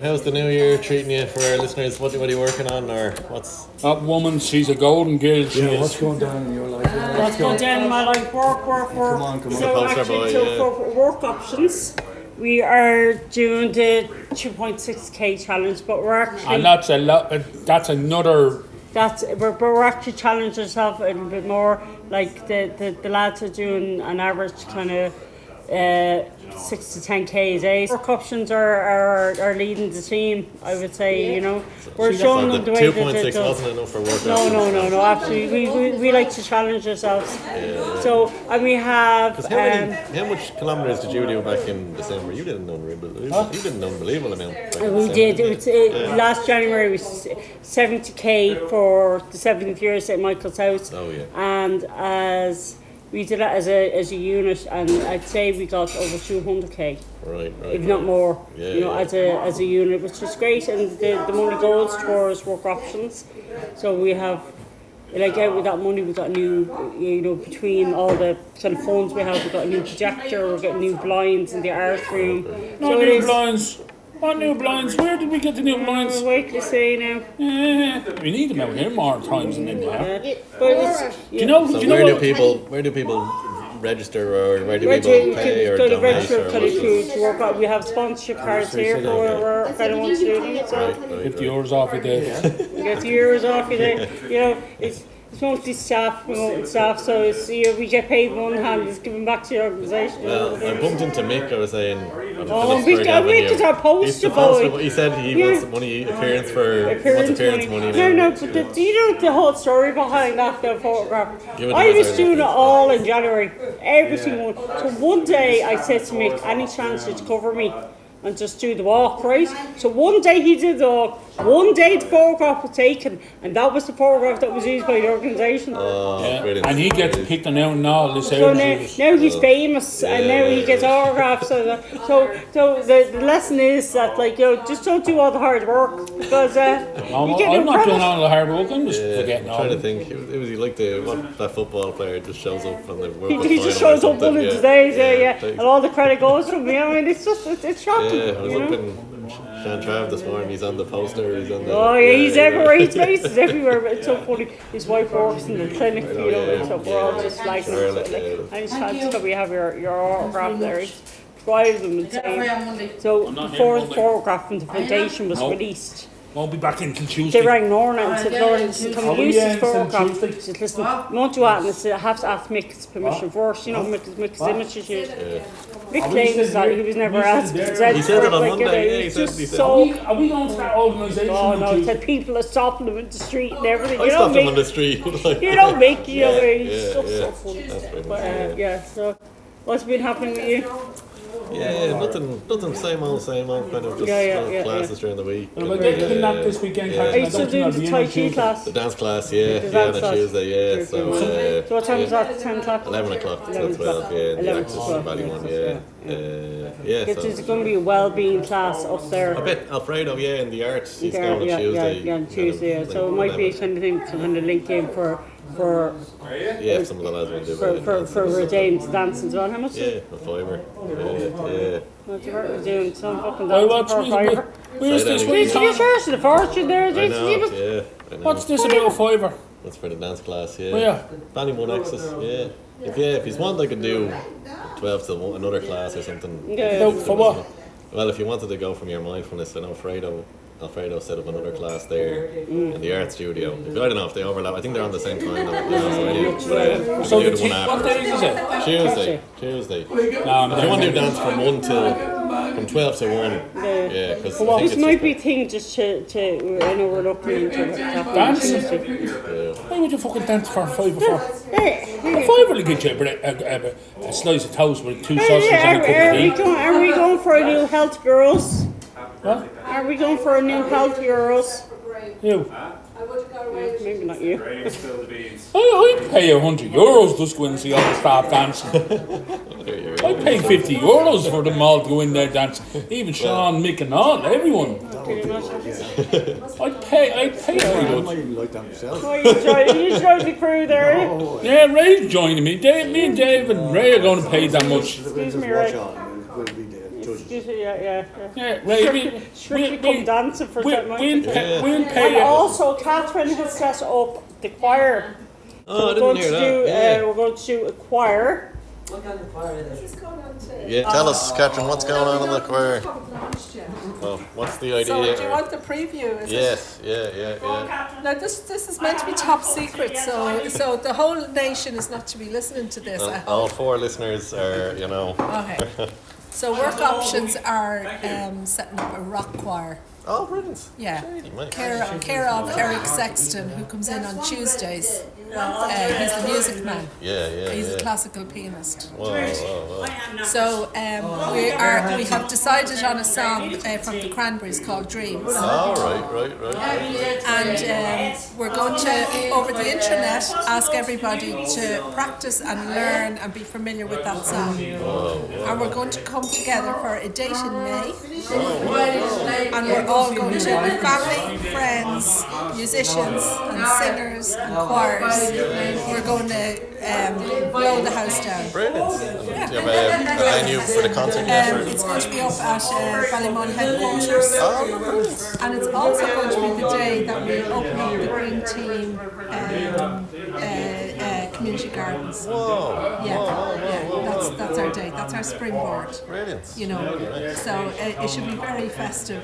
How's the new year treating you for our listeners? What are you working on, or what's... That woman, she's a golden girl. What's going down in your life? What's going down in my life? Work. Come on. So actually, for work options, we are doing the 2.6k challenge, but we're actually... And that's a lot. That's another... We're actually challenging ourselves a little bit more. Like the lads are doing an average kind of 6 to 10k a day. Work options are leading the team, I would say. You know, we're showing them the way. 2.6 wasn't enough for work. No. Absolutely, we like to challenge ourselves. So, and we have. How much kilometres did you do back in December? You did an unbelievable amount. We did. It was last January was 70k for the 7th year at St Michael's House. Oh yeah. And as we did it as a unit, and I'd say we got over 200k, right, if not more. Yeah, as a unit, which is great, and the money goes towards work options. So we have, like, out with that money, we got new, between all the kind of funds we have, we got a new projector, we're getting new blinds in the art room. New blinds. What new blinds? Where did we get the new blinds? Wait to see now. We need them out here more times than in there. But it's, Do you know Where do people register, or where do people pay or go to donate? register to work out. We have sponsorship cards here for if anyone wants to do them. So €50 off a day. you get €2 off your day. It's mostly staff, promoting staff, so it's, we get paid one hand, it's given back to the organisation. Well, I bumped into Mick, I was saying... Mick is our poster boy. He said he wants money, appearance money. No, but do you know the whole story behind that photograph? I was doing it all in January, every single one. So one day I said to Mick, any chance you'd cover me and just do the walk, right? So one day he did the walk, one day the photograph was taken, and that was the photograph that was used by the organisation. Brilliant. And he gets picked on out and all this. So now he's famous, and now he gets autographs. So the lesson is that, just don't do all the hard work, because I'm not doing all the hard work. I'm just forgetting all. I'm trying to think. It was like that football player just shows up from the World Cup he just shows up one of the days, and all the credit goes from me. I mean, it's shocking. Yeah, I was up in Shan Trav this morning. He's on the poster. He's on the. He's everywhere. His face is everywhere. But it's so funny. His wife works in the clinic. So we're all just like, any chance that we have your autograph there? It's drives them insane. So before the photograph from the foundation was released, Won't be back until Tuesday. they rang Lorna and said, Lorna, can we use this photograph? She said, listen, we won't do that, and I said, I have to ask Mick's permission first. Mick's images used. Mick claims that he was never asked. He said it on Monday. He said. Are we going to that organisation? Oh no, he said people are stopping him in the street and everything. I stopped him on the street. Mick, he's so funny. That's So what's been happening with you? Yeah, nothing, same old, kind of just classes during the week. Well, I get kidnapped this weekend. Are you still doing the Tai Chi class? The dance class, on a Tuesday, So what time is that? 10 o'clock? 11 o'clock till 12, the Access Valley one, So there's going to be a well-being class up there. A bit Alfredo, in the arts, he's going on Tuesday. On Tuesday, so it might be something to kind of link in for some of the lads will do for James dancing as well. How much? A fiver. What you were doing? Some fucking I dancing watch for a fiver. Where's this It's week? your church in the fortune there, I Jason. know. What's this about a fiver? That's for the dance class, Where? Ballymore Access, If he's one, I could do 12 to 1, another class or something. For what? Well, if you wanted to go from your mindfulness, then Alfredo set up another class there in the art studio. I don't know if they overlap. I think they're on the same time. So what day is it? Tuesday. No, if you want to do dance from 12 to 1. Because this might be a thing just to I know we're looking into dance. Why would you fucking dance for a fiver for? A fiver will get you a slice of toast with 2 sausages and a cup of tea. Are we going for a new health girls? What? Are we going for a new health girls? You? Maybe not you. I'd pay €100 just to go and see all the staff dancing. I'd pay €50 for them all to go in there dancing. even Sean, Mick and all, everyone. I'd pay very much. Like that myself. Oh, you joined the crew there. Yeah, Ray's joining me. Me and Dave and Ray are going to pay that much. Excuse me, Ray. Yeah. Yeah, right. Strictly come dancing for that night. We'll pay And you. also, Catherine has set up the choir. Oh, I didn't hear that. We're going to do a choir. What kind of choir is it? Yeah, tell us, Catherine, what's going on in the choir? Well, what's the idea? So do you want the preview? Yes, yeah. Now this is meant to be top secret, so the whole nation is not to be listening to this. And all 4 listeners are, Okay. So work options are setting up a rock choir. Oh, brilliant. Yeah. Nice. Care of Eric Sexton, who comes in on Tuesdays. He's the music man. Yeah. He's a classical pianist. Whoa. So we have decided on a song from the Cranberries called Dreams. Oh, right. And we're going to, over the internet, ask everybody to practice and learn and be familiar with that song. And we're going to come together for a date in May. And we're all going to be family, friends, musicians and singers and choirs. We're going to blow the house down. Brilliant. Do you have a venue for the concert yet? It's going to be up at Ballymun headquarters. And it's also going to be the day that we open up the Green Team community gardens. That's our day. That's our springboard. Brilliant. So it should be very festive,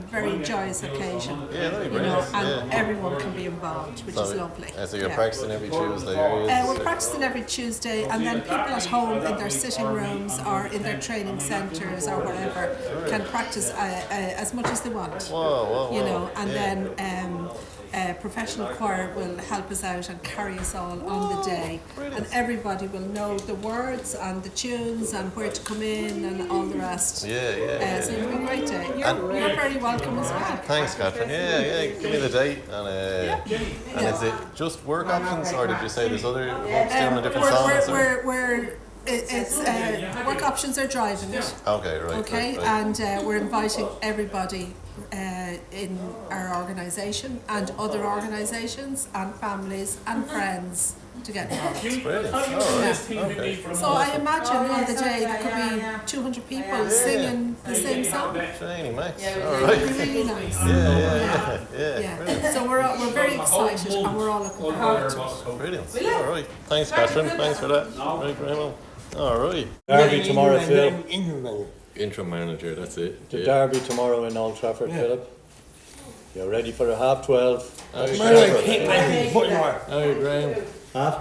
very joyous occasion. Yeah, that'd be brilliant. And everyone can be involved, which is lovely. So you're practicing every Tuesday, are you? We're practicing every Tuesday, and then people at home in their sitting rooms or in their training centres or whatever can practice as much as they want. And then professional choir will help us out and carry us all on the day. And everybody will know the words and the tunes and where to come in and all the rest. So it'll be a great day. You're very welcome as well. Thanks, Catherine. Yeah. Give me the date. And is it just work options, or did you say there's other hopes doing a different songs? It's work options are driving it. Okay, right. Okay, right. And we're inviting everybody in our organisation and other organisations and families and friends to get involved. Brilliant. Okay. So I imagine on the day there could be 200 people singing the same song. Training, Max. All It'd right. be really nice. Yeah. So we're very excited and we're all looking forward to it. Brilliant. All right. Thanks, Catherine. Thanks for that. Right, very well. All right. Derby tomorrow, Phil. Interim manager, that's it. The Derby tomorrow in Old Trafford, Philip. You're ready for a 12:30. How are you, Graham? 12:30. How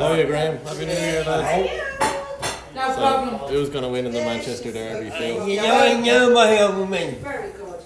are you, Graham? Happy New Year, lads. So, who's going to win in the Manchester Derby, Phil? I know my old man. Very good.